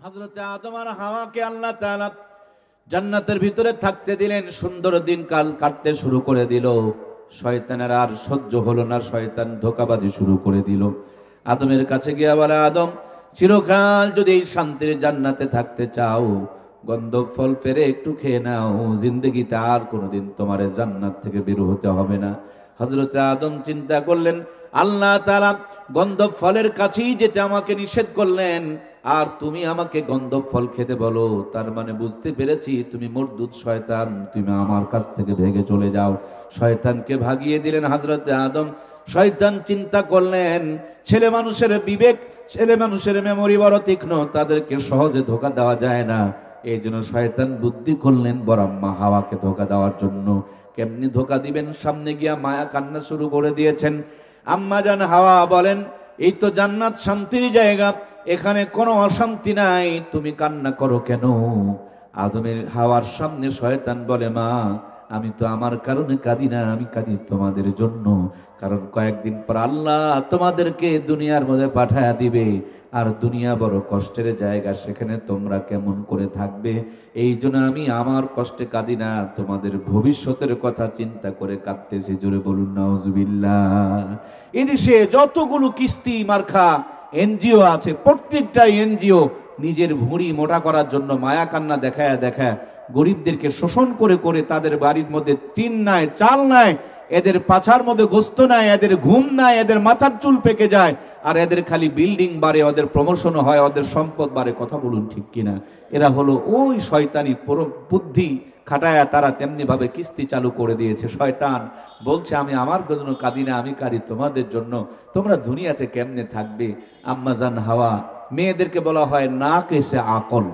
হযরত আদম আর হাওয়াকে আল্লাহ তাআলা জান্নাতের ভিতরে থাকতে দিলেন। সুন্দর দিন কাল কাটতে শুরু করে দিল। শয়তানের আর সহ্য হলো না, শয়তান ধোঁকাবাজি শুরু করে দিল। আদমের কাছে গিয়ে বলে, আদম, চিরকাল যদি এই শান্তির জান্নাতে থাকতে চাও, গন্ধব ফল পেরে একটু খেয়ে নাও, জিন্দগিতে আর কোনোদিন তোমার জান্নাত থেকে বের হতে হবে না। হযরত আদম চিন্তা করলেন, আল্লাহ তাআলা গন্ধব ফলের কাছেই যেতে আমাকে নিষেধ করলেন, আর তুমি আমাকে গন্ধব ফল খেতে বলো, তার মানে বুঝতে পেরেছি তুমি মরদুদ শয়তান, তুমি আমার কাছ থেকে ভেগে চলে যাও। শয়তানকে ভাগিয়ে দিলেন হযরত আদম। শয়তান চিন্তা করলেন, ছেলে মানুষের বিবেক, ছেলে মানুষের মেমোরি বড় তীক্ষ্ণ, তাদেরকে সহজে ধোঁকা দেওয়া যায় না। এই জন্য শয়তান বুদ্ধি করলেন বড় আম্মা হাওয়াকে ধোঁকা দেওয়ার জন্য। কেমনি ধোঁকা দিবেন, সামনে গিয়া মায়া কান্না শুরু করে দিয়েছেন। আম্মা জান হাওয়া বলেন, এই তো জান্নাত শান্তির জায়গা, এখানে কোনো অশান্তি নাই, তুমি কান্না করো কেন? আদমের হাওয়ার সামনে শয়তান বলে, মা, আমি তো আমার কারণে কাঁদি না, আমি কাঁদি তোমাদের জন্য। কারণ কয়েকদিন পর আল্লাহ তোমাদেরকে দুনিয়ার মধ্যে পাঠায়া দিবে, আর দুনিয়া বড় কষ্টের জায়গা, সেখানে তোমরা কেমন করে থাকবে। এই জন্য আমি আমার কষ্টে কাঁদি না, তোমাদের ভবিষ্যতের কথা চিন্তা করে কাঁদতেছি। জোরে বলুন নাউজুবিল্লাহ। এদেশে যতগুলো কিস্তি মার্কা এনজিও আছে, প্রত্যেকটা এনজিও নিজের ভুঁড়ি মোটা করার জন্য মায়া কান্না দেখায় দেখায় গরিবদেরকে শোষণ করে করে তাদের বাড়ির মধ্যে টিন নাই, চাল নাই, এদের পাছার মধ্যে গোস্ত নাই, এদের ঘুম নাই, এদের মাথার চুল পেকে যায়, আর এদের খালি বিল্ডিং বাড়ে, ওদের প্রমোশন হয়, ওদের সম্পদ বাড়ে। কথা বলুন ঠিক কিনা? এরা হলো ওই শয়তানি বুদ্ধি খাটায়া তারা তেমনি ভাবে কিস্তি চালু করে দিয়েছে। শয়তান বলছে, আমি আমার জন্য কাঁদি না, আমি কাঁদি তোমাদের জন্য, তোমরা দুনিয়াতে কেমনে থাকবে। আম্মাজান হাওয়া, মেয়েদেরকে বলা হয় না কেসে আকল,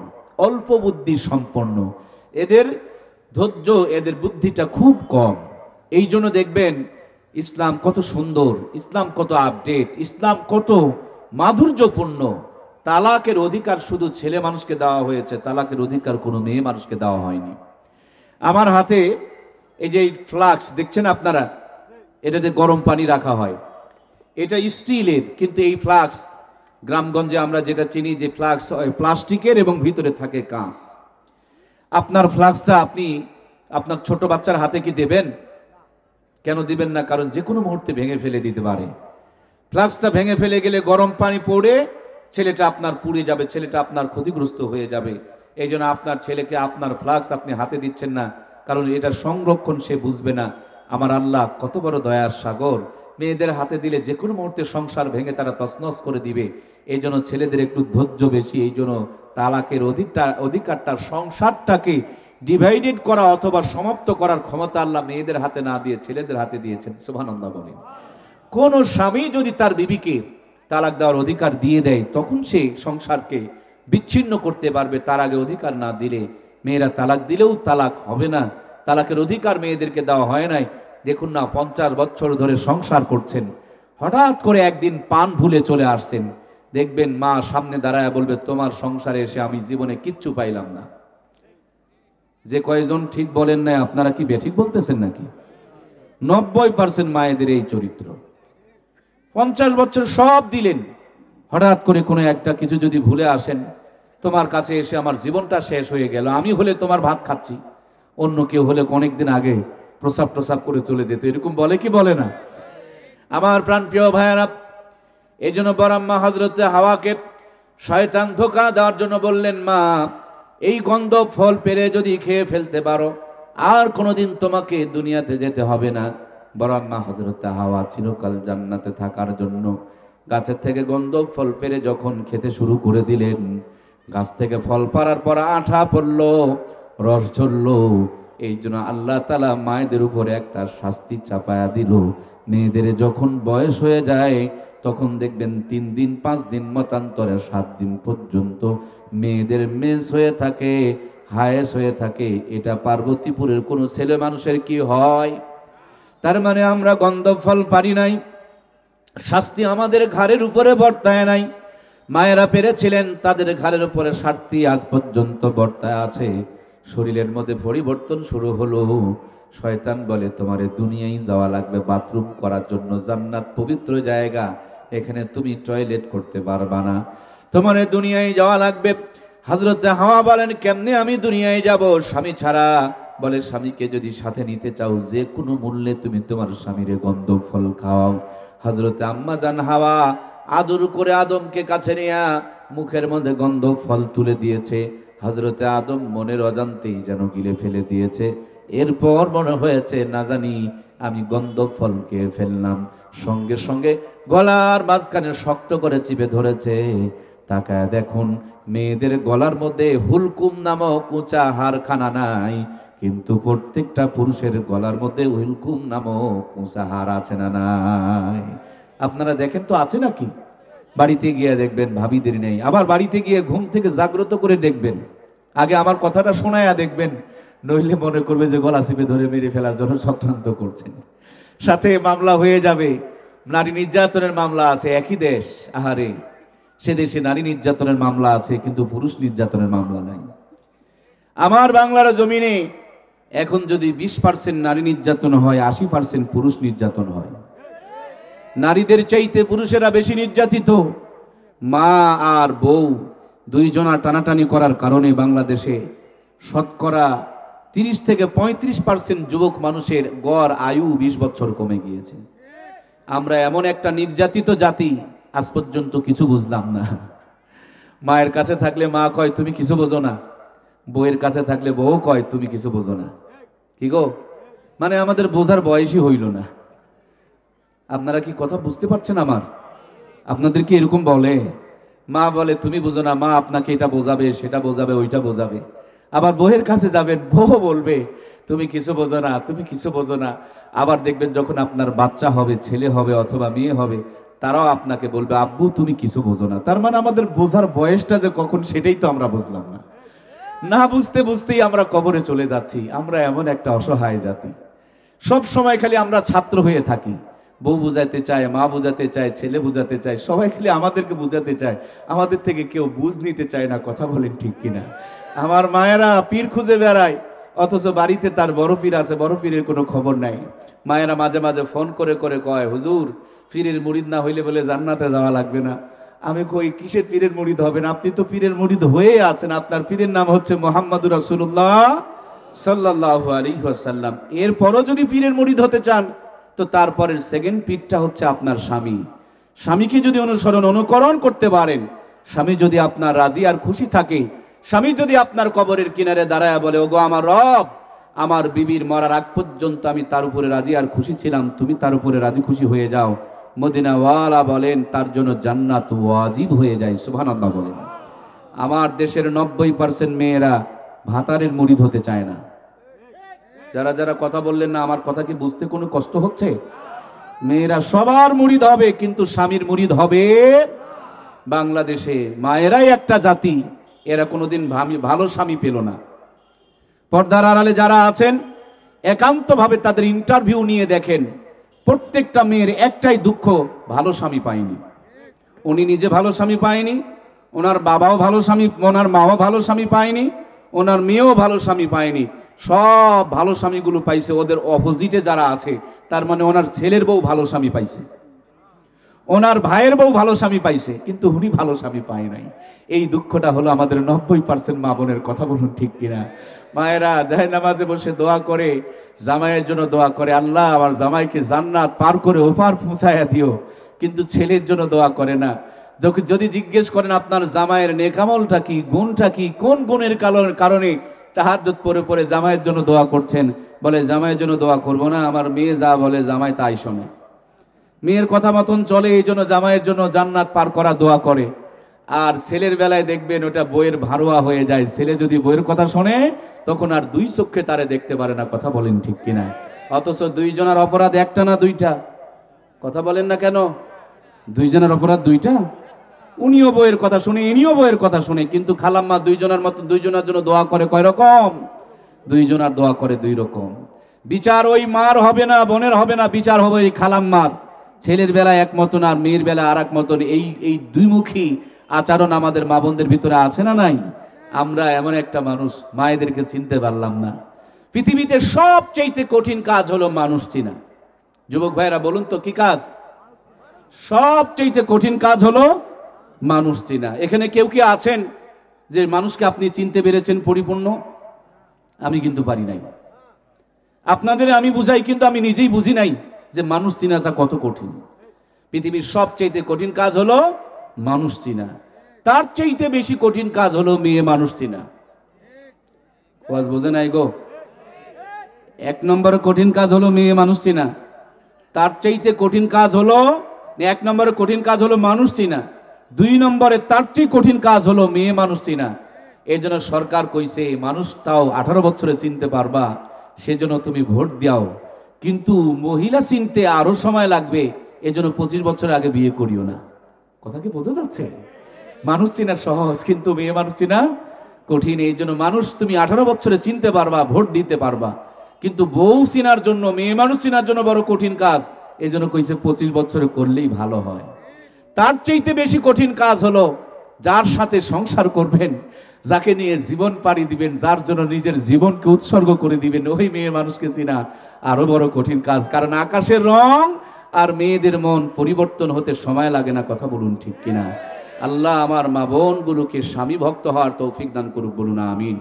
অল্প বুদ্ধি সম্পন্ন, এদের ধৈর্য, এদের বুদ্ধিটা খুব কম। এই জন্য দেখবেন ইসলাম কত সুন্দর, ইসলাম কত আপডেট, ইসলাম কত মাধুর্যপূর্ণ। তালাকের অধিকার শুধু ছেলে মানুষকে দেওয়া হয়েছে, তালাকের অধিকার কোনো মেয়ে মানুষকে দেওয়া হয়নি। আমার হাতে এই যে ফ্লাক্স দেখছেন আপনারা, এটাতে গরম পানি রাখা হয়, এটা স্টিলের, কিন্তু এই ফ্লাক্স গ্রামগঞ্জে আমরা যেটা চিনি যে ফ্লাক্স প্লাস্টিকের এবং ভিতরে থাকে কাঁচ। আপনার ফ্লাক্সটা আপনি আপনার ছোট বাচ্চার হাতে কি দেবেন? কেন দিবেন না? কারণ যে কোনো মুহূর্তে ভেঙে ফেলে দিতে পারে। ফ্লাক্সটা ভেঙে ফেলে গেলে গরম পানি পড়ে ছেলেটা আপনার পুড়ে যাবে, ছেলেটা আপনার ক্ষতিগ্রস্ত হয়ে যাবে। এই জন্য আপনার ছেলেকে আপনার ফ্লাক্স আপনি হাতে দিচ্ছেন না, কারণ এটা সংরক্ষণ সে বুঝবে না। আমার আল্লাহ কত বড় দয়ার সাগর, মেয়েদের হাতে দিলে যে কোনো মুহূর্তে সংসার ভেঙে তারা তছনছ করে দিবে। এই জন্য ছেলেদের একটু ধৈর্য বেশি। এই জন্য তালাকের অধিকারটা, সংসারটাকে ডিভাইডেড করা অথবা সমাপ্ত করার ক্ষমতা আল্লাহ মেয়েদের হাতে না দিয়ে ছেলেদের হাতে দিয়েছেন। সুবহানাল্লাহ বলেন। কোন স্বামী যদি তার বিবিকে তালাক দেওয়ার অধিকার দিয়ে দেয়, তখন সে সংসারকে বিচ্ছিন্ন করতে পারবে। তার আগে অধিকার না দিলে মেয়েরা তালাক দিলেও তালাক হবে না। তালাকের অধিকার মেয়েদেরকে দেওয়া হয় নাই। দেখুন না, 50 বছর ধরে সংসার করছেন, হঠাৎ করে একদিন পান ভুলে চলে আসছেন, দেখবেন মা সামনে দাঁড়ায় বলবে, তোমার সংসারে এসে আমি জীবনে কিচ্ছু পাইলাম না। যে কয়েকজন ঠিক বলেন না, আপনারা কি বেঠিক বলতেছেন নাকি? 90% মায়েদের এই চরিত্র। 50 বছর সব দিলেন, হঠাৎ করে কোনো একটা কিছু যদি ভুলে আসেন, তোমার কাছে এসে আমার জীবনটা শেষ হয়ে গেল, আমি হলে তোমার ভাত খাচ্ছি, অন্য কেউ হলে অনেকদিন আগে প্রসাব প্রসাব করে চলে যেত। এরকম বলে কি বলে না? আমার প্রাণ প্রিয় ভাইয়ারা, এই জন্য বরাম্মা হযরতে হাওয়াকে শয়তান ধোঁকা দেওয়ার জন্য বললেন, মা, এই গন্ধ ফল পেরে যদি খেয়ে ফেলতে পারো, আর কোনোদিন তোমাকে দুনিয়াতে যেতে হবে না। বরাম্মা হযরতে হাওয়া চিরকাল জান্নাতে থাকার জন্য গাছের থেকে গন্ধ ফল পেরে যখন খেতে শুরু করে দিলেন, গাছ থেকে ফল পাড়ার পর আঠা পড়লো, রস ঝরলো। এই জন্য আল্লাহ তাআলা মায়েদের উপরে একটা শাস্তি চাপায়া দিল। মেয়েদের যখন বয়স হয়ে যায়, তখন দেখবেন 3 দিন 5 দিন মতান্তরে 7 দিন পর্যন্ত মেয়েদের মেন্স হয়ে থাকে, হায়েস হয়ে থাকে। এটা পার্বতীপুরের কোনো ছেলে মানুষের কি হয়? তার মানে আমরা গন্ধব ফল পারি নাই, শাস্তি আমাদের ঘাড়ের উপরে বর্তায় নাই। মায়েরা পেরেছিলেন, তাদের ঘাড়ের উপরে শাস্তি আজ পর্যন্ত বর্তায় আছে। শরীরের মধ্যে পরিবর্তন শুরু হলো। শয়তান বলে, তোমারে দুনিয়ায় যাওয়া লাগবে বাথরুম করার জন্য, জান্নাত পবিত্র জায়গা, এখানে তুমি টয়লেট করতে পারবা না, তোমারে দুনিয়ায় যাওয়া লাগবে। হযরতে হাওয়া বলেন কেমনে আমি দুনিয়ায় যাব স্বামী ছাড়া? বলে স্বামীকে যদি সাথে নিতে চাও যে কোনো মূল্যে তুমি তোমার স্বামীর গন্ধ ফল খাওয়াও। হযরতে আম্মা জান হাওয়া আদর করে আদমকে কাছে নিয়ে মুখের মধ্যে গন্ধ ফল তুলে দিয়েছে। হযরতে আদম মনের অজান্তেই যেন গিলে ফেলে দিয়েছে। এরপর মনে হয়েছে না জানি আমি গন্ধ ফল খেয়ে ফেললাম। সঙ্গে সঙ্গে গলার মাঝখানে শক্ত করে চিপে ধরেছে। তাকায় দেখুন মেয়েদের গলার মধ্যে হুলকুম নামক উঁচা হারখানা নাই, কিন্তু প্রত্যেকটা পুরুষের গলার মধ্যে হুলকুম নামক উঁচা হার আছে না নাই? আপনারা দেখেন তো আছে নাকি? বাড়িতে গিয়ে দেখবেন ভাবিদের নেই, আবার বাড়িতে গিয়ে ঘুম থেকে জাগ্রত করে দেখবেন, আগে আমার কথাটা শোনায়া দেখবেন, নইলে মনে করবে যে গলা চিপে ধরে মেরে ফেলার জন্য চক্রান্ত করছেন। সাথে মামলা হয়ে যাবে, নারী নির্যাতনের মামলা আছে। একই দেশ, আহারে, সে দেশে নারী নির্যাতনের মামলা আছে কিন্তু পুরুষ নির্যাতনের মামলা নাই। আমার বাংলার জমিনে এখন যদি 20% নারী নির্যাতন হয়, 80% পুরুষ নির্যাতন হয়। নারীদের চাইতে পুরুষেরা বেশি নির্যাতিত। মা আর বউ দুইজনা টানাটানি করার কারণে বাংলাদেশে শতকরা 30 থেকে 35% যুবক মানুষের গড় আয়ু 20 বছর কমে গিয়েছে। আমরা এমন একটা নির্যাতিত জাতি, আজ পর্যন্ত কিছু বুঝলাম না। মায়ের কাছে থাকলে মা কয় তুমি কিছু বোঝো না, বউয়ের কাছে থাকলে বউ কয় তুমি কিছু বোঝো না। কি গো, মানে আমাদের বোঝার বয়সই হইল না। আপনারা কি কথা বুঝতে পারছেন আমার? আপনাদের কি এরকম বলে? মা বলে তুমি বোঝো না, মা আপনাকে এটা বোঝাবে, সেটা বোঝাবে, ওইটা বোঝাবে। আবার বউয়ের কাছে যাবেন, বউ বলবে তুমি কিছু বোঝো না, তুমি কিছু বোঝো না। আবার দেখবেন যখন আপনার বাচ্চা হবে, ছেলে হবে অথবা মেয়ে হবে, তারাও আপনাকে বলবে আব্বু তুমি কিছু বোঝো না। তার মানে আমাদের বোঝার বয়সটা যে কখন সেটাই তো আমরা বুঝলাম না। না বুঝতে বুঝতেই আমরা কবরে চলে যাচ্ছি। আমরা এমন একটা অসহায় জাতি, সব সময় খালি আমরা ছাত্র হয়ে থাকি। বউ বুঝাতে চায়, মা বুঝাতে চায়, ছেলে বুঝাতে চায়, সবাই খালি আমাদেরকে বুঝাতে চায়, আমাদের থেকে কেউ বুঝ নিতে চায় না। কথা বলেন ঠিক কিনা? আমার মায়েরা পীর খুঁজে বেড়ায়, অথচ বাড়িতে তার বড় পীর আছে, বড় পীরের কোনো খবর নাই। মায়েরা মাঝে মাঝে ফোন করে করে কয় হুজুর পীরের মুরিদ না হইলে বলে জান্নাতে যাওয়া লাগবে না। আমি কই কিসের পীরের মুরিদ হবেন? আপনি তো পীরের মুরিদ হয়ে আছেন, আপনার পীরের নাম হচ্ছে মুহাম্মদুর রাসূলুল্লাহ সাল্লাল্লাহু আলাইহি ওয়াসাল্লাম। এরপরও যদি পীরের মুরিদ হতে চান তো তারপরের সেকেন্ড পীরটা হচ্ছে আপনার স্বামী। স্বামীকে যদি অনুকরণ করতে পারেন, স্বামী যদি আপনার রাজি আর খুশি থাকে, স্বামী যদি আপনার কবরের কিনারে দাঁড়ায় বলে ওগো আমার রব, আমার বিবির মরার আগ পর্যন্ত আমি তার উপরে রাজি আর খুশি ছিলাম, তুমি তার উপরে রাজি খুশি হয়ে যাও, মদিনাওয়ালা বলেন তার জন্য জান্নাত ওয়াজিব হয়ে যায়। সুবহানাল্লাহ বলেন। আমার দেশের 90% মেয়েরা ভাতারের মুরিদ হতে চায় না। যারা যারা কথা বললেন না, আমার কথা কি বুঝতে কোনো কষ্ট হচ্ছে? মেয়েরা সবার মুরিদ হবে কিন্তু স্বামীর মুরিদ হবে। বাংলাদেশে মায়েরাই একটা জাতি, এরা কোনোদিন ভালো স্বামী পেল না। পর্দার আড়ালে যারা আছেন একান্তভাবে তাদের ইন্টারভিউ নিয়ে দেখেন, প্রত্যেকটা মেয়ের একটাই দুঃখ, ভালো স্বামী পায়নি। উনি নিজে ভালো স্বামী পায়নি, ওনার বাবাও ভালো স্বামী, ওনার মাও ভালো স্বামী পায়নি, ওনার মেয়েও ভালো স্বামী পায়নি। সব ভালো স্বামীগুলো পাইছে ওদের অপোজিটে যারা আছে, তার মানে ওনার ছেলের বউ ভালো স্বামী পাইছে, ওনার ভাইয়ের বউ ভালো স্বামী পাইছে, কিন্তু উনি ভালো স্বামী পায় নাই। এই দুঃখটা হলো আমাদের 90% মা বোনের। কথা বলুন ঠিক কিনা? মায়েরা জায়নামাজে বসে দোয়া করে, জামাইয়ের জন্য দোয়া করে, আল্লাহ আমার জামাইকে জান্নাত পার করে ওপার পৌঁছায়া দিও, কিন্তু ছেলের জন্য দোয়া করে না। যদি জিজ্ঞেস করেন আপনার জামাইয়ের নেকামলটা কি, গুণটা কি, কোন গুণের কারণে তাহাজ্জুদ পড়ে পড়ে জামাইয়ের জন্য দোয়া করছেন, বলে জামাইয়ের জন্য দোয়া করব না, আমার মেয়ে যা বলে জামাই তাই শোনে, মেয়ের কথা মতন চলে, এই জন্য জামাইয়ের জন্য জান্নাত পার করা দোয়া করে। আর ছেলের বেলায় দেখবেন ওটা বইয়ের ভারোয়া হয়ে যায়। ছেলে যদি বইয়ের কথা শোনে তখন আর দুই চোখে তারে দেখতে পারে না। কথা বলেন ঠিক কিনা? অথচ দুইজনের অপরাধ একটা না দুইটা? কথা বলেন না কেন? দুইজনের অপরাধ দুইটা। উনিও বইয়ের কথা শুনে, ইনিও বইয়ের কথা শুনে, কিন্তু খালাম্মা দুইজনের মতো দুইজনের জন্য দোয়া করে কয় রকম? দুইজনার দোয়া করে দুই রকম। বিচার ওই মার হবে না, বোনের হবে না, বিচার হবে ওই খালাম্মার। ছেলের বেলায় এক মতন আর মেয়ের বেলা আর এক মতন। এই দুইমুখী আচরণ আমাদের মা বোনদের ভিতরে আছে না নাই? আমরা এমন একটা মানুষ, মায়েদেরকে চিনতে পারলাম না। পৃথিবীতে সবচেয়ে কঠিন কাজ হলো মানুষ চিনা। যুবক ভাইরা বলুন তো কি কাজ? সবচেয়ে কঠিন কাজ হলো মানুষ চিনা। এখানে কেউ কি আছেন যে মানুষকে আপনি চিনতে পেরেছেন পরিপূর্ণ? আমি কিন্তু পারি নাই। আপনাদের আমি বুঝাই, কিন্তু আমি নিজেই বুঝি নাই যে মানুষ চিনাটা কত কঠিন। পৃথিবীর সবচেয়ে কঠিন কাজ হলো মানুষ চিনা। তার চাইতে বেশি কঠিন কাজ হলো মেয়ে মানুষ চিনা। ওয়াজ বোঝে নাই গো? 1 নম্বরে কঠিন কাজ হলো মেয়ে মানুষ চিনা। তার চাইতে কঠিন কাজ হলো 1 নম্বরে কঠিন কাজ হলো মানুষ চিনা। 2 নম্বরে তার চেয়ে কঠিন কাজ হলো মেয়ে মানুষ চিনা। এই জন্য সরকার কইছে মানুষ তাও 18 বছরে চিনতে পারবা, সেজন্য তুমি ভোট দাও, কিন্তু মহিলা চিনতে আরো সময় লাগবে, এজন্য 25 বছর আগে বিয়ে করিও না। কথা কি বোঝা যাচ্ছে? মানুষ চিনা সহজ, কিন্তু মেয়ে মানুষ চিনা কঠিন। এই জন্য মানুষ তুমি 18 বছরে চিনতে পারবা, ভোট দিতে পারবা, কিন্তু বউ চিনার জন্য, মেয়ে মানুষ চিনার জন্য বড় কঠিন কাজ। এই জন্য কইছে 25 বছরে করলেই ভালো হয়। তার চাইতে বেশি কঠিন কাজ হলো যার সাথে সংসার করবেন, যাকে নিয়ে জীবন পাড়ি দিবেন, যার জন্য নিজের জীবনকে উৎসর্গ করে দিবেন, ওই মেয়ে মানুষকে চিনা আরো বড় কঠিন কাজ। কারণ আকাশের রং আর মেয়েদের মন পরিবর্তন হতে সময় লাগে না। কথা বলুন ঠিক কিনা? আল্লাহ আমার মা বোনগুলোকে স্বামী ভক্ত হওয়ার তৌফিক দান করুক, বলুন আমিন।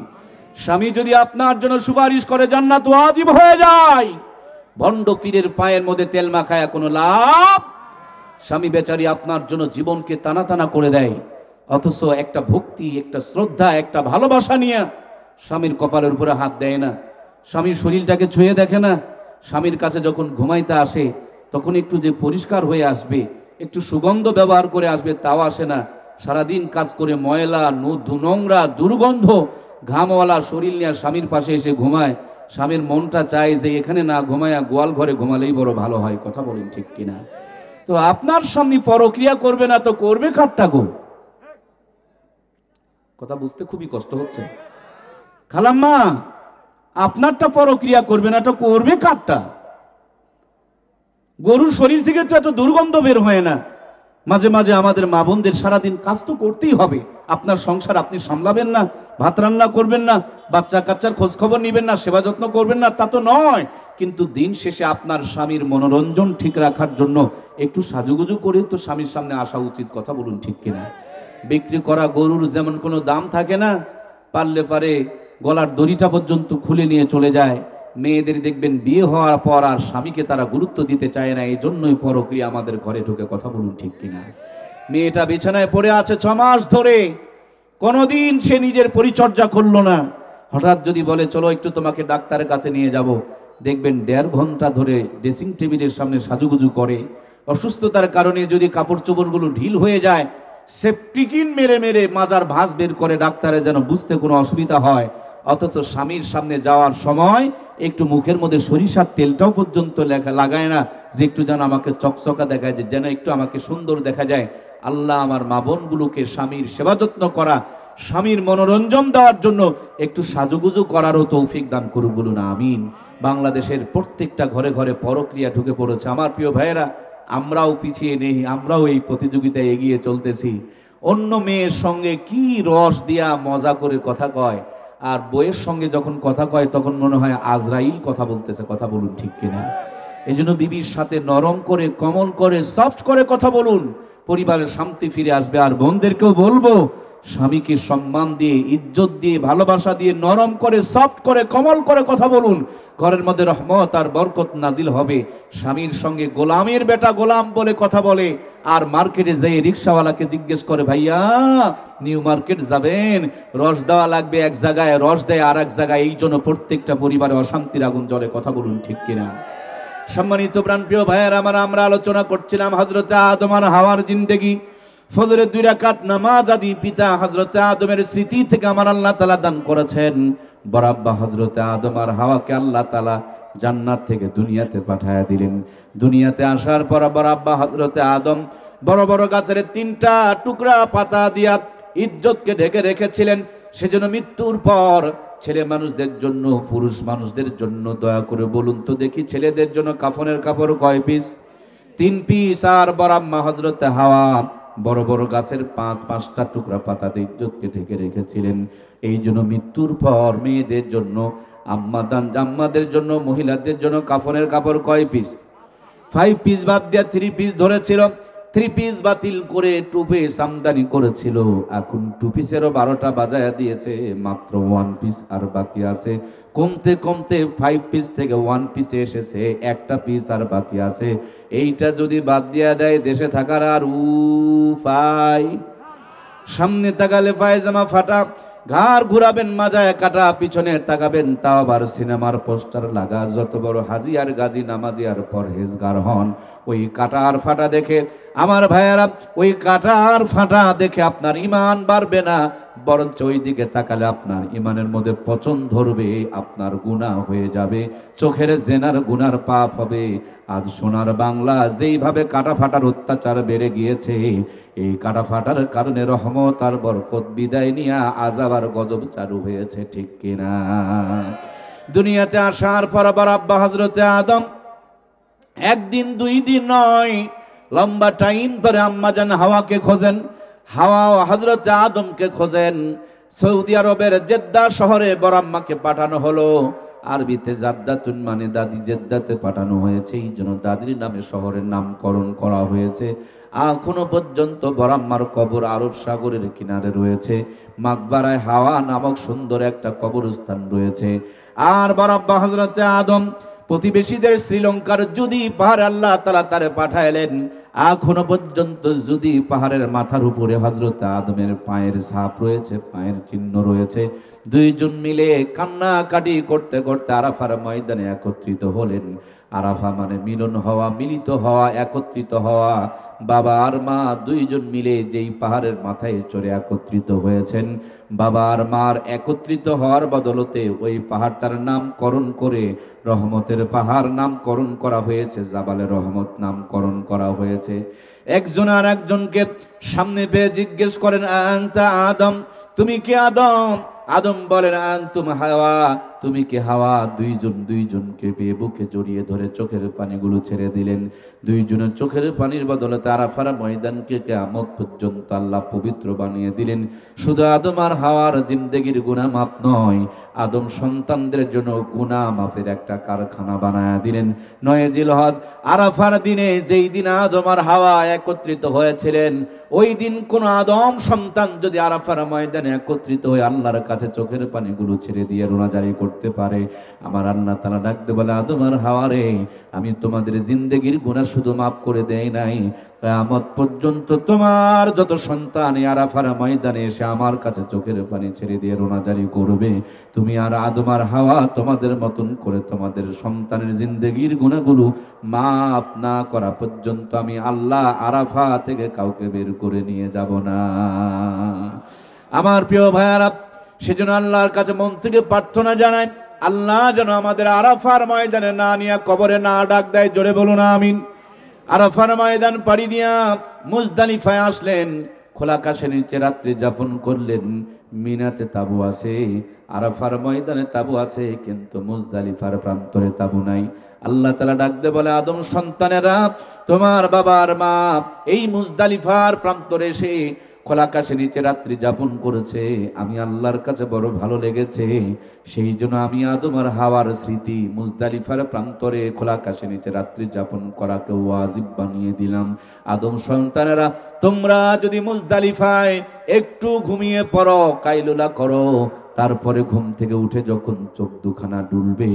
স্বামী যদি আপনার জন্য সুপারিশ করে জান্নাত ওয়াজিব হয়ে যায়। ভণ্ড পীরের পায়ের মধ্যে তেল মাখায়া কোনো লাভ। স্বামী বেচারি আপনার জন্য জীবনকে টানা টানা করে দেয়, অথচ একটা ভক্তি, একটা শ্রদ্ধা, একটা ভালোবাসা নিয়ে স্বামীর কপালের উপরে হাত দেয় না, স্বামীর শরীরটাকে ছুঁয়ে দেখে না। স্বামীর কাছে যখন ঘুমাইতে আসে তখন একটু যে পরিষ্কার হয়ে আসবে, একটু সুগন্ধ ব্যবহার করে আসবে, তাও আসে না। সারাদিন কাজ করে ময়লা, নোংরা, দুর্গন্ধ, ঘামওয়ালা শরীর নিয়ে স্বামীর পাশে এসে ঘুমায়। স্বামীর মনটা চায় যে এখানে না ঘুমায়া গোয়াল ঘরে ঘুমালেই বড় ভালো হয়। কথা বলেন ঠিক কিনা? তো আপনার স্বামী পরক্রিয়া করবে না তো করবে কারটা গো? কথা বুঝতে খুবই কষ্ট হচ্ছে। খালাম্মা, আপনারটা পরক্রিয়া করবে না তো করবে কারটা? গরুর শরীর থেকে তো এত দুর্গন্ধ বের হয় না। মাঝে মাঝে আমাদের মা বোনদের সারাদিন কাজ তো করতেই হবে। আপনার সংসার আপনি সামলাবেন না, ভাত রান্না করবেন না, বাচ্চা কাচ্চার খোঁজ খবর নিবেন না, সেবা যত্ন করবেন না, তা তো নয়। কিন্তু দিন শেষে আপনার স্বামীর মনোরঞ্জন ঠিক রাখার জন্য একটু সাজুগুজু করে তো স্বামীর সামনে আসা উচিত। কথা বলুন ঠিক কিনা? বিক্রি করা গরুর যেমন কোনো দাম থাকে না, পারলে পারে গলার দড়িটা পর্যন্ত খুলে নিয়ে চলে যায়। মেয়েদের দেখবেন বিয়ে হওয়ার পর আর স্বামীকে তারা গুরুত্ব দিতে চায় না, এই জন্যই পরক্রিয়া আমাদের ঘরে ঢুকে। কথা বলুন ঠিক কিনা? মেয়েটা বিছানায় পড়ে আছে 6 মাস ধরে, কোনোদিন সে নিজের পরিচর্যা করলো না। হঠাৎ যদি বলে চলো একটু তোমাকে ডাক্তারের কাছে নিয়ে যাব, দেখবেন 1.5 ঘন্টা ধরে ড্রেসিং টেবিলের সামনে সাজুগুজু করে। অসুস্থতার কারণে যদি কাপড় চোপড়গুলো ঢিল হয়ে যায়, সেপটিকিন মেরে মেরে মাজার ভাঁজ বের করে ডাক্তারের যেন বুঝতে কোনো অসুবিধা হয়। অথচ স্বামীর সামনে যাওয়ার সময় একটু মুখের মধ্যে সরিষার তেলটাও পর্যন্ত লাগায় না, যে একটু যেন আমাকে চকচকা দেখা যায়, যেন একটু আমাকে সুন্দর দেখা যায়। আল্লাহ আমার মা বোনগুলোকে স্বামীর সেবা যত্ন করা, স্বামীর মনোরঞ্জন দেওয়ার জন্য একটু সাজুগুজু করারও তৌফিক দান করুক, বলুন আমিন। বাংলাদেশের প্রত্যেকটা ঘরে ঘরে পরক্রিয়া ঢুকে পড়েছে। আমার প্রিয় ভাইয়েরা, আমরাও পিছিয়ে নেই, আমরাও এই প্রতিযোগিতায় এগিয়ে চলতেছি। অন্য মেয়ের সঙ্গে কি রস দিয়া মজা করে কথা কয়, আর বইয়ের সঙ্গে যখন কথা কয় তখন মনে হয় আজরাইল কথা বলতেছে। কথা বলুন ঠিক কিনা? এই জন্য বিবির সাথে নরম করে, কমল করে, সফট করে কথা বলুন, পরিবারের শান্তি ফিরে আসবে। আর বোনদেরকেও বলবো, স্বামীকে সম্মান দিয়ে, ইজ্জত দিয়ে, ভালোবাসা দিয়ে, নরম করে, সফট করে, কমল করে কথা বলুন। ঘরের মধ্যে রহমত আর বরকত নাজিল হবে। স্বামীর সঙ্গে গোলামের বেটা গোলাম বলে কথা বলে, আর মার্কেটে যেয়ে রিক্সাওয়ালাকে জিজ্ঞেস করে, ভাইয়া নিউ মার্কেট যাবেন, রস দেওয়া লাগবে এক জায়গায়, রস দেয় আর এক জায়গায়। এই জন্য প্রত্যেকটা পরিবারে অশান্তির আগুন জ্বলে। কথা বলুন ঠিক কিনা? সম্মানিত প্রাণপ্রিয় ভাইয়ের আমার, আমরা আলোচনা করছিলাম হযরতে আদম আর হাওয়ার জিন্দেগি। ফজরের 2 রাকাত নামাজ আদি পিতা হযরতে আদমের স্মৃতি থেকে আমার আল্লাহ তাআলা দান করেছেন। বরাব্বা হযরতে আদম আর হাওয়াকে আল্লাহ তাআলা জান্নাত থেকে দুনিয়াতে পাঠায়া দিলেন। দুনিয়াতে আসার পর বরাব্বা হযরতে আদম বড় বড় গাছের 3টা টুকরা পাতা দিয়া ইজ্জতকে ঢেকে রেখেছিলেন। সেজন্য মৃত্যুর পর ছেলে মানুষদের জন্য, পুরুষ মানুষদের জন্য, দয়া করে বলুন তো দেখি, ছেলেদের জন্য কাফনের কাপড় কয় পিস? 3 পিস। আর বরাম্মা হযরতে হাওয়া বড় বড় গাছের 5-5টা টুকরা পাতাতে ইজ্জতকে ঢেকে রেখেছিলেন। এই জন্য মৃত্যুর পর মেয়েদের জন্য, আম্মাদের জন্য, মহিলাদের জন্য কাফনের কাপড় কয় পিস? 5 পিস বাদ দিয়া 3 পিস ধরেছিল। থ্রি পিস বাতিল করে টু পিস আমদানি করেছিল, এখন টু পিসেরও 12টা বাজায়া দিয়েছে, মাত্র ওয়ান পিস আর বাকি আছে। কমতে কমতে 5 পিস থেকে 1 পিসে এসেছে, একটা পিস আর বাকি আছে। এইটা যদি বাদ দিয়া দেয় দেশে থাকার আর উপায়। সামনে তাকালে পায়জামা ফাটা, ঘাড় ঘুরাবেন মাজায় কাটা, পিছনে তাকাবেন তাও আবার সিনেমার পোস্টার লাগা। যত বড় হাজি আর গাজী নামাজি আর পরহেজগার হন, ওই কাটা আর ফাটা দেখে আমার ভাইয়ারা, ওই কাটা আর ফাটা দেখে আপনার ইমান বাড়বে না, বরঞ্চ ওই দিকে তাকালে আপনার ইমানের মধ্যে পচন ধরবে, আপনার গুনাহ হয়ে যাবে, চোখের জেনার গুনার পাপ হবে। আজ সোনার বাংলা যেইভাবে কাটা ফাটার অত্যাচার বেড়ে গিয়েছে, এই কাটা ফাটার কারণে রহমত আর বরকত বিদায় নিয়া আযাব আর গজব চালু হয়েছে, ঠিক কিনা? দুনিয়াতে আসার পর আবার আব্বা হযরতে আদম একদিন 2 দিন নয়, লম্বা টাইম ধরে আম্মাজান হাওয়াকে খোঁজেন, হাওয়া ও হযরতে আদমকে খোঁজেন। সৌদি আরবের জেদ্দা শহরে বড় আম্মাকে পাঠানো হলো। আরবিতে জাদ্দাতুন মানে দাদি, জেদ্দাতে পাঠানো হয়েছে, এই জন্য দাদির নামে শহরের নামকরণ করা হয়েছে। এখনো পর্যন্ত বড় আম্মার কবর আরব সাগরের কিনারে রয়েছে। মাকবারায় হাওয়া নামক সুন্দর একটা কবরস্থান রয়েছে। আর বড় আব্বা হযরতে আদম প্রতিবেশীদের শ্রীলঙ্কার যদি পাহাড় আল্লাহ তাআলা তারে পাঠাইলেন, এখনো পর্যন্ত যদি পাহাড়ের মাথার উপরে হযরত আদমের পায়ের ছাপ রয়েছে, পায়ের চিহ্ন রয়েছে। দুইজন মিলে কান্নাকাটি করতে করতে আরাফার ময়দানে একত্রিত হলেন। আরাফা মানে মিলন হওয়া, মিলিত হওয়া, একত্রিত হওয়া। বাবা আর মা দুইজন মিলে যেই পাহাড়ের মাথায় চড়ে একত্রিত হয়েছেন, বাবা আর মার একত্রিত হওয়ার বদলতে ওই পাহাড়টার নামকরণ করে রহমতের পাহাড় নামকরণ করা হয়েছে, জাবালে রহমত নামকরণ করা হয়েছে। একজন আর একজনকে সামনে পেয়ে জিজ্ঞেস করেন, আনতা আদম, তুমি কি আদম? আদম বলেন, আনতুম হাওয়া, তুমি কি হাওয়া? দুইজনকে পেয়ে বুকে জড়িয়ে ধরে চোখের পানিগুলো ছেড়ে দিলেন। দুইজনের চোখের পানির বদলে আরাফার ময়দানকে কিয়ামত পর্যন্ত আল্লাহ পবিত্র বানিয়ে দিলেন। শুধু আদম আর হাওয়ার জিন্দেগির গুনাহ মাফ নয়, আদম সন্তানদের জন্য গুনাহ মাফের একটা কারখানা বানায়া দিলেন। 9 জিলহজ আরাফার দিনে, যেই দিন আদম আর হাওয়া একত্রিত হয়েছিলেন, ওই দিন কোন আদম সন্তান যদি আরাফার ময়দানে একত্রিত হয়ে আল্লাহর কাছে চোখের পানিগুলো ছেড়ে দিয়ে রোনাজারি করতে পারে, আমার আল্লাহ তাআলা ডাকতে বলে, আদম আর হাওয়া রে, আমি তোমাদের জিন্দেগির গুনাহ শুধু মাফ করে দেই নাই, কিয়ামত পর্যন্ত তোমার যত সন্তান আরাফার ময়দানে এসে আমার কাছে চোখের পানি ছেড়ে দিয়ে রোনাজারি করবে, তুমি আর আদম আর হাওয়া তোমাদের মতন করে তোমাদের সন্তানের জিন্দেগির গুনাহগুলো মাফ না করা পর্যন্ত আমি আল্লাহ আরাফা থেকে কাউকে বের করে নিয়ে যাব না। আমার প্রিয় ভাইয়ারা, সেজন্য আল্লাহর কাছে মন থেকে প্রার্থনা জানাই, আল্লাহ যেন আমাদের আরাফার ময়দানে না নিয়ে কবরে না ডাক দেয়। জোরে বলুন আমিন। আরাফার ময়দান পাড়ি দিয়া মুজদালিফায় আসলেন, খোলা আকাশের নিচে রাত্রি যাপন করলেন। মিনাতে তাবু আছে, আরাফার ময়দানে তাবু আছে, কিন্তু মুজদালিফার প্রান্তরে তাবু নাই। আল্লাহ তাআলা ডাক দিয়ে বলে, আদম সন্তানেরা, তোমার বাবার মা এই মুজদালিফার প্রান্তরে এসে খোলা আকাশের নিচে রাত্রি যাপন করেছে, আমি আল্লাহর কাছে বড় ভালো লেগেছে, সেই জন্য আমি আদম আর হাওয়ার স্মৃতি মুজদালিফার প্রান্তরে খোলা আকাশের নিচে রাত্রি যাপন করাকে ওয়াজিব বানিয়ে দিলাম। আদম সন্তানেরা, তোমরা যদি মুজদালিফায় একটু ঘুমিয়ে পড়ো, কাইলুলা করো, তারপরে ঘুম থেকে উঠে যখন চোখ দুখানা ডুলবে,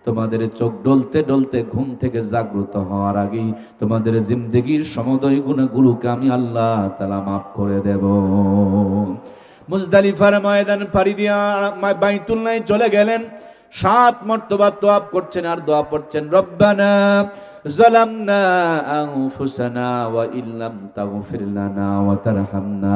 তোমাদের চোখ ডলতে ডলতে ঘুম থেকে জাগ্রত হওয়ার আগেই তোমাদের জিন্দেগির সমদয় গুনাহগুলোকে আমি আল্লাহ তাআলা মাফ করে দেব। মুজদালিফার ময়দান পাড়ি দিয়া বাইতুল্লাহ চলে গেলেন। 7 মর্তবা তোয়াব করছেন আর দোয়া পড়ছেন, রব্বানা যালামনা আনফুসানা ওয়া ইল্লাম তাগফির লানা ওয়া তারহামনা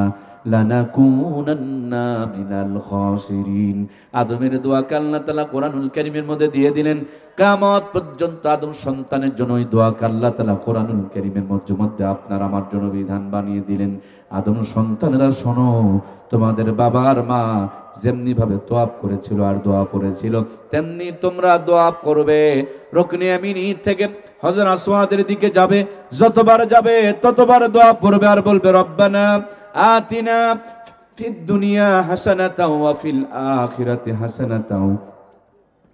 লানাকুনান্না মিনাল খাসিরিন। আদমের দোয়াকে আল্লাহ তাআলা কোরআনুল কারীমের মধ্যে দিয়ে দিলেন। কিয়ামত পর্যন্ত আদম সন্তানের জন্য ওই দোয়াকে আল্লাহ তাআলা কোরআনুল কারীমের মধ্যে আপনার আমার জন্য বিধান বানিয়ে দিলেন। আদম সন্তানেরা শোনো, তোমাদের বাবার মা যেমনি ভাবে তোয়াব করেছিল আর দোয়া পড়েছিল, তেমনি তোমরা দোয়া করবে। রুকনে আমিনি থেকে হযর আসওয়াদের দিকে যাবে, যতবার যাবে ততবার দোয়া পড়বে আর বলবে, রব্বানা আতিনা ফিদ দুনিয়া হাসানাতাও ওয়া ফিল আখিরাতি হাসানাতাও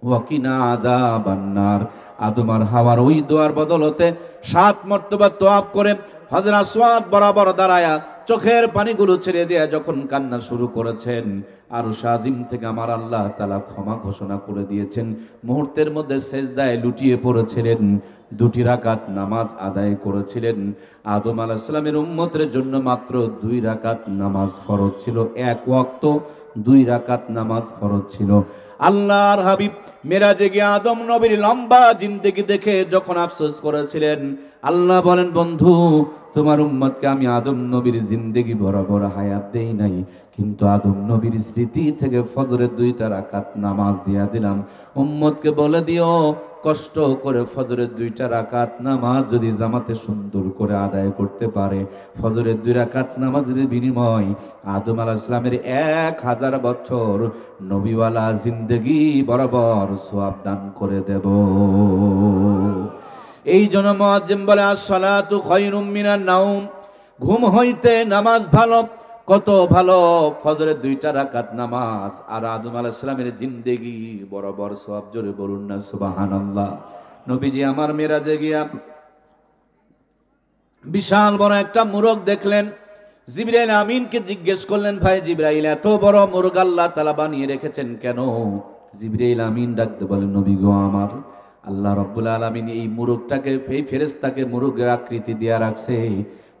ওয়া কিনা আযাবান নার। আদম আর হাওয়ার ওই দোয়ার বদলতে 7 মর্তবা তোয়াব করে হযরত আসওয়াদ বরাবর দাঁড়ায়া চোখের পানিগুলো ছেড়ে দিয়ে যখন কান্না শুরু করেছেন, আরশ আজিম থেকে আমার আল্লাহ তাআলা ক্ষমা ঘোষণা করে দিয়েছেন। মুহূর্তের মধ্যে সেজদায় লুটিয়ে পড়েছিলেন, 2 রাকাত নামাজ আদায় করেছিলেন। আদম আলাইহিস সালামের উম্মতের জন্য মাত্র 2 রাকাত নামাজ ফরজ ছিল, 1 ওয়াক্ত 2 রাকাত নামাজ ফরজ ছিল। আল্লাহর হাবিব মেরাজে গিয়ে আদম নবীর লম্বা জিন্দেগি দেখে যখন আফসোস করেছিলেন, আল্লাহ বলেন, বন্ধু তোমার উম্মতকে আমি আদম নবীর জিন্দেগি বরাবর হায়াত দেই নাই, কিন্তু আদম নবীর স্মৃতি থেকে ফজরের 2টা রাকাত নামাজ দিয়া দিলাম। উম্মতকে বলে দিও, কষ্ট করে ফজরের 2টা রাকাত নামাজ যদি জামাতে সুন্দর করে আদায় করতে পারে, ফজরের 2 রাকাত নামাজের বিনিময় আদম আলাইহিস সালামের 1000 বছর নবীওয়ালা জিন্দেগি বরাবর সওয়াব দান করে দেব। এই জন্য মুয়াজ্জিম বলে, আস-সালাতু খায়রুম মিনান নাওম, ঘুম হইতে নামাজ ভালো। কত ভালো ফজরের 2টা রাকাত নামাজ আর আদম আলাইহিস সালামের জিন্দেগি বরাবর সওয়াব। জোরে বলুন না সুবহানাল্লাহ। নবীজি আমার মেরাজে গিয়া বিশাল বড় একটা মোরগ দেখলেন। জিবরাইল আমিনকে জিজ্ঞেস করলেন, ভাই জিবরাইল, এত বড় মোরগ আল্লাহ তাআলা বানিয়ে রেখেছেন কেন? জিবরাইল আমিন ডাকতে বলেন, নবী গো আমার, আল্লাহ রাব্বুল আলামিন এই মোরগটাকে, এই ফেরেশতাকে মোরগের আকৃতি দিয়া রাখছে।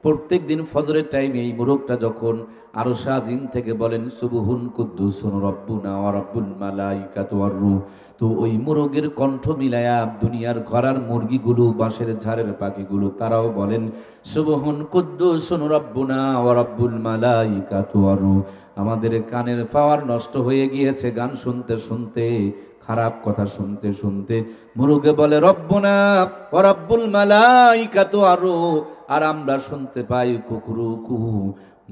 প্রত্যেক দিন ফজরের টাইমে এই মোরগটা যখন আরশ আজিম থেকে বলেন সুবহুন কুদ্দুসুন রব্বুনা ওয়া রব্বুল মালাইকাতু ওয়ার রূহ, তো ওই মোরগের কণ্ঠ মিলায়া দুনিয়ার ঘরার মুরগিগুলো, বাঁশের ঝাড়ের পাখিগুলো, তারাও বলেন সুবহুন কুদ্দুসুন রব্বুনা ওয়া রব্বুল মালাইকাতু ওয়ার রূহ। আমাদের কানের পাওয়ার নষ্ট হয়ে গিয়েছে গান শুনতে শুনতে, খারাপ কথা শুনতে শুনতে। মুরগে বলে রব্বুনা ওয়া রব্বুল মালাইকাতু ওয়ার রূহ, আর আমরা শুনতে পাই কুকুরু কুহু।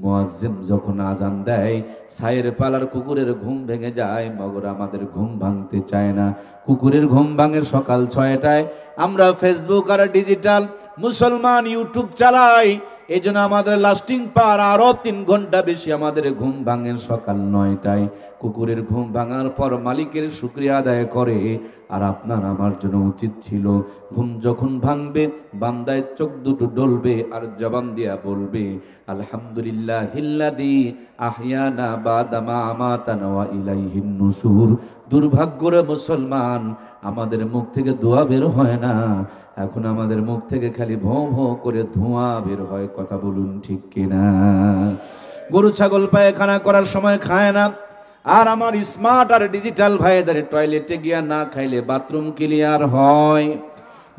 মুয়াজ্জিম যখন আজান দেয়, ছায়ের পালার কুকুরের ঘুম ভেঙে যায়, মগর আমাদের ঘুম ভাঙতে চায় না। কুকুরের ঘুম ভাঙে সকাল 6টায়। আমরা ফেসবুক আর ডিজিটাল মুসলমান ইউটিউব চালাই, এই জন্য আমাদের লাস্টিং পাওয়ার আরো 3 ঘন্টা বেশি। আমাদের ঘুম ভাঙে সকাল 9টায়। কুকুরের ঘুম ভাঙার পর মালিকের শুকরিয়া আদায় করে। আর আপনার আমার জন্য উচিত ছিল, ঘুম যখন ভাঙবে বান্দায় চোখ দুটো ডলবে আর জবান দিয়া বলবে আলহামদুলিল্লাহিল্লাযী আহইয়ানা বাদা মা আমাতানা ওয়া ইলাইহিন নুশুর। দুর্ভাগ্যরে মুসলমান, আমাদের মুখ থেকে দোয়া বের হয় না, এখন আমাদের মুখ থেকে খালি ভোঁ ভোঁ করে ধোঁয়া বের হয়। কথা বলুন ঠিক কিনা? গরু ছাগল পায়খানা করার সময় খায় না, আর আমার স্মার্ট আর ডিজিটাল ভাইদের টয়লেটে গিয়া না খাইলে বাথরুম ক্লিয়ার হয়।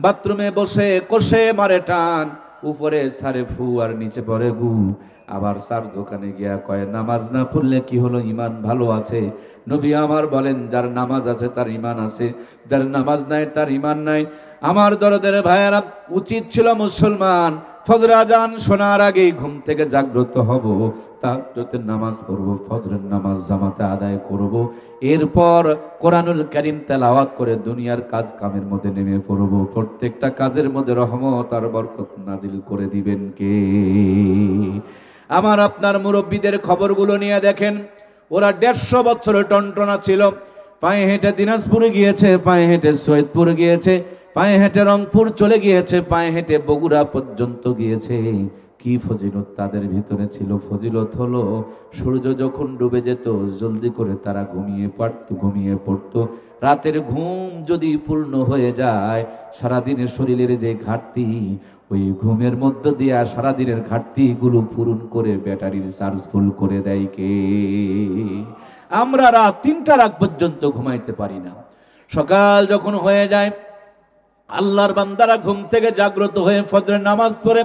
বাথরুমে বসে কষে মারে টান, উপরে সারে ফু আর নিচে পড়ে গু। আবার সার দোকানে গিয়া কয় নামাজ না পড়লে কি হলো, ইমান ভালো আছে। নবী আমার বলেন, যার নামাজ আছে তার ইমান আছে, যার নামাজ নাই তার ইমান নাই। আমার দরদের ভাইয়েরা, উচিত ছিল মুসলমান ফজর আজান শোনার আগেই ঘুম থেকে জাগ্রত হব, তাহাজ্জুদের নামাজ পড়ব, ফজরের নামাজ জামাতে আদায় করব, এরপর কোরআনুল কারীম তেলাওয়াত করে দুনিয়ার কাজ কামের মধ্যে নেমে পড়ব। প্রত্যেকটা কাজের মধ্যে রহমত আর বরকত নাজিল করে দিবেন কে? আমার আপনার মুরব্বীদের খবরগুলো নিয়ে দেখেন, ওরা 150 বছর টনটনা ছিল। পায়ে হেঁটে দিনাজপুরে গিয়েছে, পায়ে হেঁটে সৈয়দপুর গিয়েছে, পায়ে হেঁটে রংপুর চলে গিয়েছে, পায়ে হেঁটে বগুড়া পর্যন্ত গিয়েছে। কি ফজিলত তাদের ভিতরে ছিল? ফজিলত হলো সূর্য যখন ডুবে যেত জলদি করে তারা ঘুমিয়ে পড়তো। রাতের ঘুম যদি পূর্ণ হয়ে যায়, সারাদিনের শরীরের যে ঘাটতি, ওই ঘুমের মধ্য দিয়ে সারাদিনের ঘাটতিগুলো পূরণ করে ব্যাটারির চার্জ ফুল করে দেয় কে? আমরা রাত 3টা রাত পর্যন্ত ঘুমাইতে পারি না। সকাল যখন হয়ে যায়, আল্লাহর বান্দারা ঘুম থেকে জাগ্রত হয়ে ফজরের নামাজ পড়ে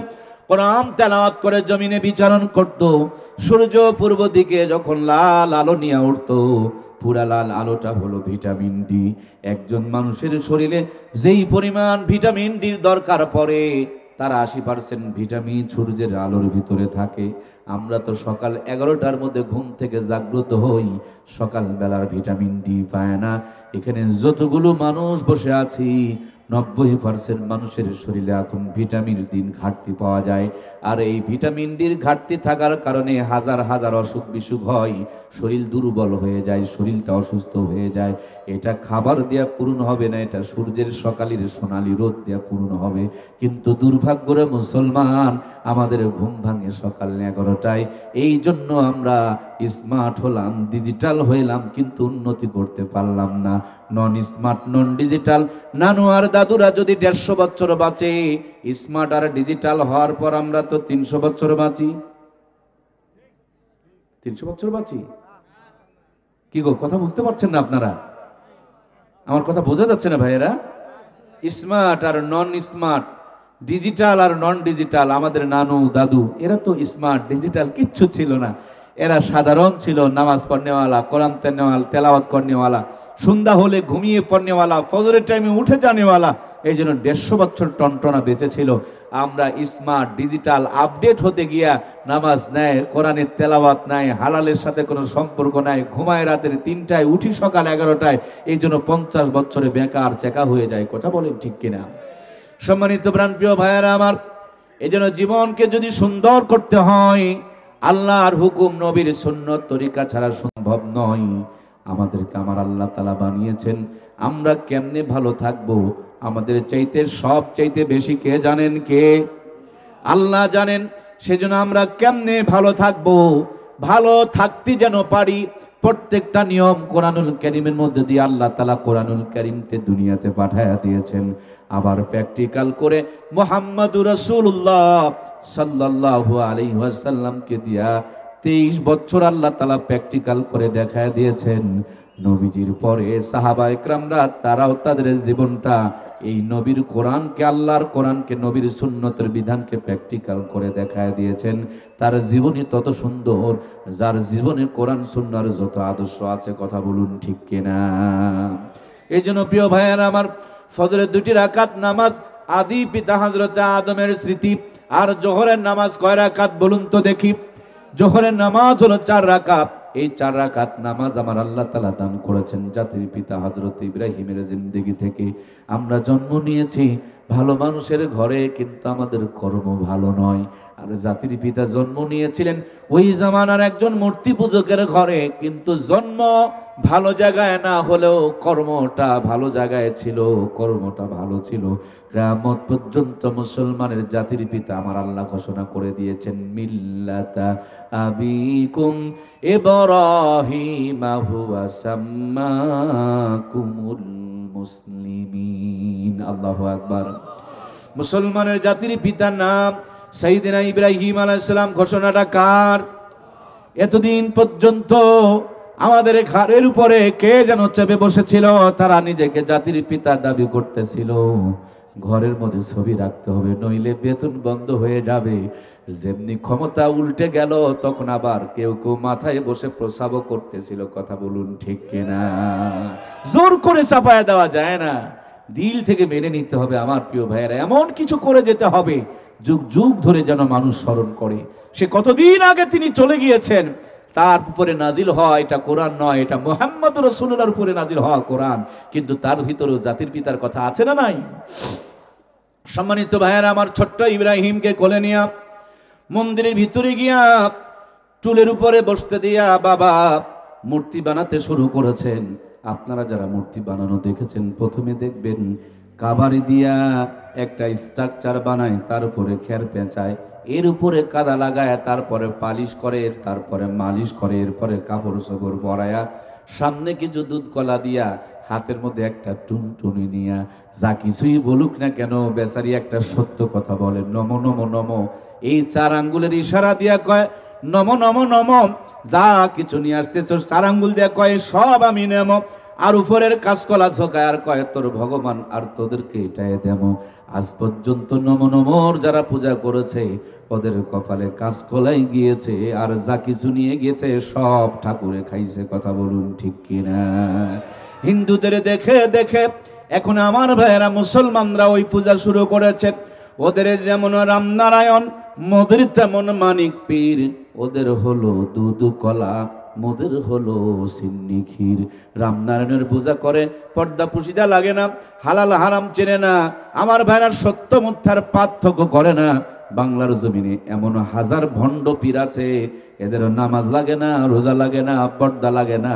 কোরআন তেলাওয়াত করে জমিনে বিচরণ করত। সূর্য পূর্ব দিকে যখন লাল আলো নিয়ে উঠতো, পুরা লাল আলোটা হলো ভিটামিন ডি। একজন মানুষের শরীরে যেই পরিমাণ ভিটামিন ডির দরকার পড়ে, তার 80% ভিটামিন সূর্যের আলোর ভিতরে থাকে। আমরা তো সকাল 11টার মধ্যে ঘুম থেকে জাগ্রত হই, সকাল বেলার ভিটামিন ডি পায় না। এখানে যতগুলো মানুষ বসে আছি, 90% মানুষের শরীরে এখন ভিটামিন ডির ঘাটতি পাওয়া যায়। আর এই ভিটামিন ডির ঘাটতি থাকার কারণে হাজার হাজার অসুখ বিসুখ হয়, শরীর দুর্বল হয়ে যায়, শরীরটা অসুস্থ হয়ে যায়। এটা খাবার দেয়া পূরণ হবে না, এটা সূর্যের সকালের সোনালী রোদ দেয়া পূরণ হবে। কিন্তু দুর্ভাগ্যরে মুসলমান, আমাদের ঘুম ভাঙে সকাল 11টায়। এই জন্য আমরা স্মার্ট হলাম, ডিজিটাল হইলাম, কিন্তু উন্নতি করতে পারলাম না। নন স্মার্ট নন ডিজিটাল নানু আর দাদুরা যদি 150 বছর বাঁচে, স্মার্ট আর ডিজিটাল হওয়ার পর আমরা তো 300 বছর বাঁচি। 300 বছর বাঁচি কি গো, কথা বুঝতে পারছেন না আপনারা? আমার কথা বোঝা যাচ্ছে না ভাইয়েরা? স্মার্ট আর নন স্মার্ট, ডিজিটাল আর নন ডিজিটাল, আমাদের নানু দাদু এরা তো স্মার্ট, ডিজিটাল কিচ্ছু ছিল না। এরা সাধারণ ছিল, নামাজ পড়নেওয়ালা, কোরআন তেলাওয়াত করনেওয়ালা, সন্ধ্যা হলে ঘুমিয়ে পড়নেওয়ালা, ফজরের টাইমে উঠে জানেওয়ালা। এই জন্য 150 বছর টনটনা বেঁচে ছিল। আমরা স্মার্ট ডিজিটাল আপডেট হতে গিয়া নামাজ নাই, কোরআনের তেলাওয়াত নাই, হালালের সাথে কোনো সম্পর্ক নাই, ঘুমায় রাতের 3টায়, উঠি সকাল 11টায়। এই জন্য 50 বছরে বেকার চেকা হয়ে যায়। কথা বলেন ঠিক কিনা? সম্মানিত প্রাণপ্রিয় ভাইয়েরা আমার, এই জন্য জীবনকে যদি সুন্দর করতে হয়, আল্লাহর হুকুম নবীর সুন্নত তরিকা ছাড়া সম্ভব নয়। আমাদেরকে আমার আল্লাহ তাআলা বানিয়েছেন, আমরা কেমনে ভালো থাকবো আমাদের চাইতে সব চাইতে বেশি কে জানেন? কে? আল্লাহ জানেন। সেজন্য আমরা কেমনে ভালো থাকবো, ভালো থাকতে যেন পারি, প্রত্যেকটা নিয়ম কোরআনুল কারীমের মধ্যে দিয়ে আল্লাহ তাআলা কোরআনুল কারীমতে দুনিয়াতে পাঠায়া দিয়েছেন। আবার প্র্যাকটিক্যাল করে মুহাম্মদুর রাসূলুল্লাহ সাল্লাল্লাহু আলাইহি ওয়াসাল্লামকে দিয়া 23 বছর আল্লাহ তাআলা প্র্যাকটিক্যাল করে দেখায় দিয়েছেন। নবীজির পরে সাহাবায়ে কেরামরা তারাও তাদের জীবনটা এই নবীর কোরআনকে, আল্লাহর কোরআনকে, নবীর সুন্নতের বিধানকে প্র্যাকটিক্যাল করে দেখায় দিয়েছেন। তার জীবনী তত সুন্দর, যার জীবনে কোরআন সুন্নাহর যত আদর্শ আছে। কথা বলুন ঠিক কিনা? এই জন্য প্রিয় ভাইয়েরা আমার, ফজরের 2টি রাকাত নামাজ আদি পিতা হযরত আদমের স্মৃতি। আর জোহরের নামাজ কয় রাকাত বলুন তো দেখি? জোহরের নামাজ হলো 4 রাকাত। এই 4 রাকাত নামাজ আমার আল্লাহ তাআলা দান করেছেন জাতির পিতা হযরত ইব্রাহিমের জিন্দেগি থেকে। আমরা জন্ম নিয়েছি ভালো মানুষের ঘরে, কিন্তু আমাদের কর্ম ভালো নয়। আর জাতির পিতা জন্ম নিয়েছিলেন ওই জামানার একজন মূর্তি পূজকের ঘরে, কিন্তু জন্ম ভালো জায়গায় না হলেও কর্মটা ভালো জায়গায় ছিল, কর্মটা ভালো ছিল। কিয়ামত পর্যন্ত মুসলমানের জাতির পিতা আমার আল্লাহ ঘোষণা করে দিয়েছেন, মিল্লাতা আবিকুম ইব্রাহিম হুয়া সাম্মাকুমুল মুসলিমিন। আল্লাহু আকবার। মুসলমানের জাতির পিতার নাম সাইয়েদনা ইব্রাহিম আলাইহিস সালাম। ঘোষণাটা কার? এতদিন পর্যন্ত আমাদের ঘরের উপরে কে যেন চেপে বসেছিল, তারা নিজেকে জাতির পিতা দাবি করতেছিল। ঘরের মধ্যে ছবি রাখতে হবে, নইলে বেতন বন্ধ হয়ে যাবে। যেমনি ক্ষমতা উল্টে গেল, তখন আবার কেউ কেউ মাথায় বসে প্রস্রাব করতেছিল। কথা বলুন ঠিক কিনা? জোর করে চাপায়া দেওয়া যায় না, দিল থেকে মেনে নিতে হবে। আমার প্রিয় ভাইয়েরা, এমন কিছু করে যেতে হবে যুগ যুগ ধরে যেন মানুষ স্মরণ করে সে কতদিন আগে তিনি চলে গিয়েছেন। তার উপরে নাজিল হওয়া এটা কোরআন নয়, এটা মুহাম্মদুর রাসূলুল্লাহর উপরে নাজিল হওয়া কোরআন। কিন্তু তার ভিতরেও জাতির পিতার কথা আছে না নাই? সম্মানিত ভাইয়েরা আমার, ছোট্ট ইব্রাহিমকে কোলে নিয়া মন্দিরের ভিতরে গিয়া টুলের উপরে বসতে দিয়া বাবা মূর্তি বানাতে শুরু করেছেন। আপনারা যারা মূর্তি বানানো দেখেছেন, প্রথমে দেখবেন কাবারি দিয়া একটা স্ট্রাকচার বানায়, তার উপরে খের পেঁচায়, এর উপরে কাদা লাগায়, তারপরে পালিশ করে, তারপরে মালিশ করে, এরপরে কাপড় চোপড় পরায়া, সামনে কিছু দুধ কলা দিয়া, হাতের মধ্যে একটা টুনটুনি নিয়া, যা কিছুই বলুক না কেন বেচারি একটা সত্য কথা বলে, নমো নমো নমো। এই 4 আঙ্গুলের ইশারা দিয়া কয় নমো নমো নমো। যা কিছু নিয়ে আসতেছ 4 আঙ্গুল দিয়া কয় সব আমি নেব। আর উপরের কাঁচকলা ঝোঁকায় আর কয় তোর ভগবান আর তোদেরকে এটাই দেব। আজ পর্যন্ত নমো নমোর যারা পূজা করেছে ওদের কপালে কাঁচকলাই গিয়েছে, আর যা কিছু নিয়ে গেছে সব ঠাকুরে খাইছে। কথা বলুন ঠিক কিনা? হিন্দুদের দেখে দেখে এখন আমার ভাইয়েরা মুসলমানরা ওই পূজা শুরু করেছে। ওদের যেমন রামনারায়ণ, মোদের তেমন মানিক পীর, ওদের হলো দুধ কলা, মোদের হলো সিন্নি ক্ষীর। রামনারায়ণের পূজা করে, পর্দা পুশিদা লাগে না, হালাল হারাম চেনে না, আমার ভাইরা সত্য মিথ্যার পার্থক্য করে না। বাংলার জমিনে এমন হাজার ভণ্ড পীর আছে, এদের নামাজ লাগে না, রোজা লাগে না, পর্দা লাগে না,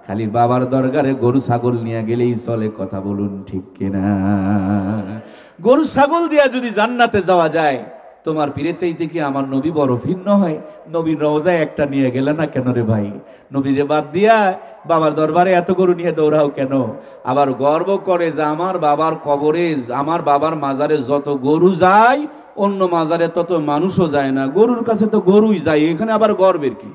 খালি বাবার দরবারে গরু ছাগল নিয়ে গেলেই চলে। কথা বলুন ঠিক কিনা? গরু ছাগল দিয়া যদি জান্নাতে যাওয়া যায়, তোমার পীরে চাইতে কি আমার নবী বড় ভিন্ন হয়? নবীর রওজায় একটা নিয়ে গেলে না কেন রে ভাই? নবীরে বাদ দিয়া বাবার দরবারে এত গরু নিয়ে দৌড়াও কেন? আবার গর্ব করে যে আমার বাবার কবরে, আমার বাবার মাজারে যত গরু যায়, অন্য মাজারে তত মানুষও যায় না, গরুর কাছে তো গরুই যায়, এখানে আবার গর্বের কি?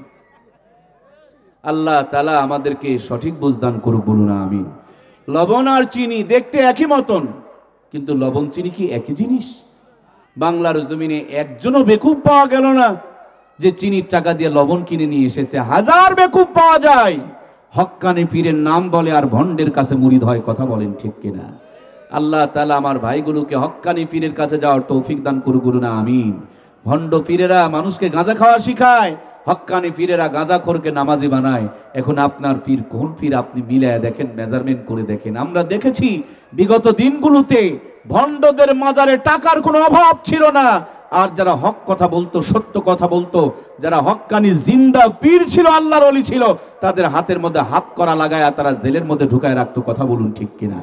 আল্লাহ তাআলা আমাদেরকে সঠিক বুঝদান করুক, বলুন আমিন। লবণ আর চিনি দেখতে একই মতন, কিন্তু লবণ চিনি কি একই জিনিস? বাংলার জমিনে একজনও বেকুব পাওয়া গেল না যে চিনির টাকা দিয়ে লবণ কিনে নিয়ে এসেছে। হাজার বেকুব পাওয়া যায়, হক্কানি পীরের নাম বলে আর ভণ্ডের কাছে মুরিদ হয়। কথা বলেন ঠিক কিনা? আল্লাহ তাআলা আমার ভাইগুলোকে হক্কানি পীরের কাছে যাওয়ার তৌফিক দান করুক, বলুন আমিন। ভণ্ড পীরেরা মানুষকে গাঁজা খাওয়া শিখায়, হক্কানি পীরেরা গাঁজাখোরকে নামাজি বানায়। এখন আপনার পীর কোন পীর আপনি মিলায় দেখেন, মেজারমেন্ট করে দেখেন। আমরা দেখেছি বিগত দিনগুলোতে ভণ্ডদের মাজারে টাকার কোনো অভাব ছিল না, আর যারা হক কথা বলতো, সত্য কথা বলতো, যারা হক্কানি জিন্দা পীর ছিল, আল্লাহর ওলি ছিল, তাদের হাতের মধ্যে হাত করা লাগায় তারা জেলের মধ্যে ঢুকায় রাখতো। কথা বলুন ঠিক কিনা?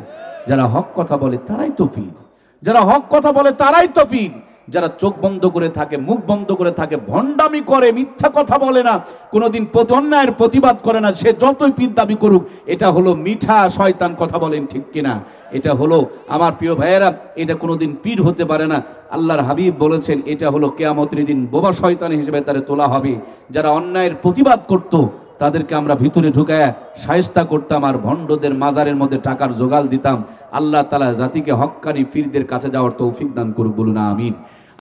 যারা হক কথা বলে তারাই তো পীর, যারা হক কথা বলে তারাই তো পীর। যারা চোখ বন্ধ করে থাকে, মুখ বন্ধ করে থাকে, ভণ্ডামি করে, মিথ্যা কথা বলে না, কোনোদিন অন্যায়ের প্রতিবাদ করে না, সে যতই পীর দাবি করুক, এটা হলো মিঠা শয়তান। কথা বলেন ঠিক কিনা? এটা হলো আমার প্রিয় ভাইয়েরা, এটা কোনোদিন পীর হতে পারে না। আল্লাহর হাবিব বলেছেন এটা হলো কিয়ামতের দিন বোবা শয়তান হিসেবে তারে তোলা হবে। যারা অন্যায়ের প্রতিবাদ করত তাদেরকে আমরা ভিতরে ঢুকায় শায়েস্তা করতাম, আর ভণ্ডদের মাজারের মধ্যে টাকার জোগাল দিতাম। আল্লাহ তাআলা জাতিকে হক্কানি পীরদের কাছে যাওয়ার তৌফিক দান করুক, বলুন আমিন।